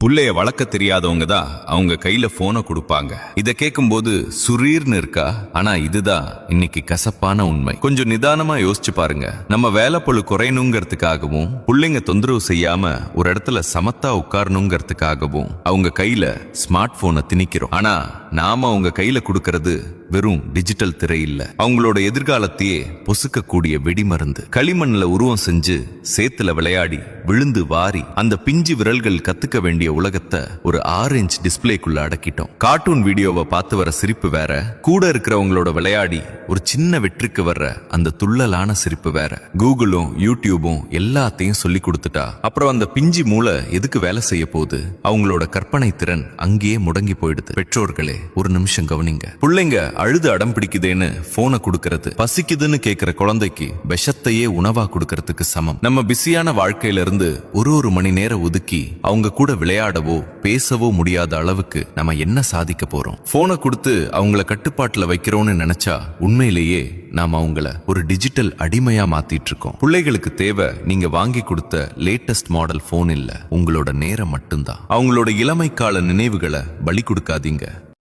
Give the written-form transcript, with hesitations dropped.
புள்ளைய வளர்க்க தெரியாதவங்க தான் அவங்க கையில போனை கொடுப்பாங்க. இத கேட்கும்போது சுரீர்னு இருக்கா, ஆனா இதுதான் இன்னைக்கு கசப்பான உண்மை. கொஞ்சம் நிதானமா யோசிச்சு பாருங்க. நம்ம வேலை பொழு குறையணுங்கிறதுக்காகவும் புள்ளைங்க தொந்தரவு செய்யாம ஒரு இடத்துல சமத்தா உட்காரணுங்கிறதுக்காகவும் அவங்க கையில ஸ்மார்ட் போனை திணிக்கிறோம். ஆனா நாம அவங்க கையில கொடுக்கறது வெறும் டிஜிட்டல் திரை இல்ல, அவங்களோட எதிர்காலத்தையே பொசுக்கக்கூடிய வெடிமருந்து. களிமண்ல உருவம் செஞ்சு சேத்துல விளையாடி விழுந்து வாரி அந்த பிஞ்சு விரல்கள் கத்துக்க வேண்டிய உலகத்தை ஒரு 6 இன்ச் டிஸ்பிளேக்குள்ள அடக்கிட்டோம். கார்ட்டூன் வீடியோவை பார்த்து வர சிரிப்பு வேற, கூட இருக்கிறவங்களோட விளையாடி ஒரு சின்ன வெற்றிக்கு வர்ற அந்த துள்ளலான சிரிப்பு வேற. கூகுளும் யூடியூபும் எல்லாத்தையும் சொல்லி கொடுத்துட்டா அப்புறம் அந்த பிஞ்சி மூளை எதுக்கு வேலை செய்ய போகுது? அவங்களோட கற்பனை திறன் அங்கேயே முடங்கி போயிடுது. பெற்றோர்களே, ஒரு நிமிஷம் கவனிங்க. பிள்ளைங்க அழுது அடம் பிடிக்குதேன்னு போனை கொடுக்கறது பசிக்குதுன்னு கேட்கிற குழந்தைக்கு விஷத்தையே உணவா கொடுக்கறதுக்கு சமம். நம்ம பிஸியான வாழ்க்கையில இருந்து ஒரு மணி நேரம் ஒதுக்கி அவங்க கூட விளையாடவோ பேசவோ முடியாத அளவுக்கு நம்ம என்ன சாதிக்க போறோம்? போனை கொடுத்து அவங்கள கட்டுப்பாட்டுல வைக்கிறோம்னு நினைச்சா உண்மையிலேயே நாம அவங்கள ஒரு டிஜிட்டல் அடிமையா மாத்திட்டு இருக்கோம். பிள்ளைகளுக்கு தேவை நீங்க வாங்கி கொடுத்த லேட்டஸ்ட் மாடல் போன் இல்ல, உங்களோட நேரம் மட்டும்தான். அவங்களோட இளமை கால நினைவுகளை பலி கொடுக்காதீங்க.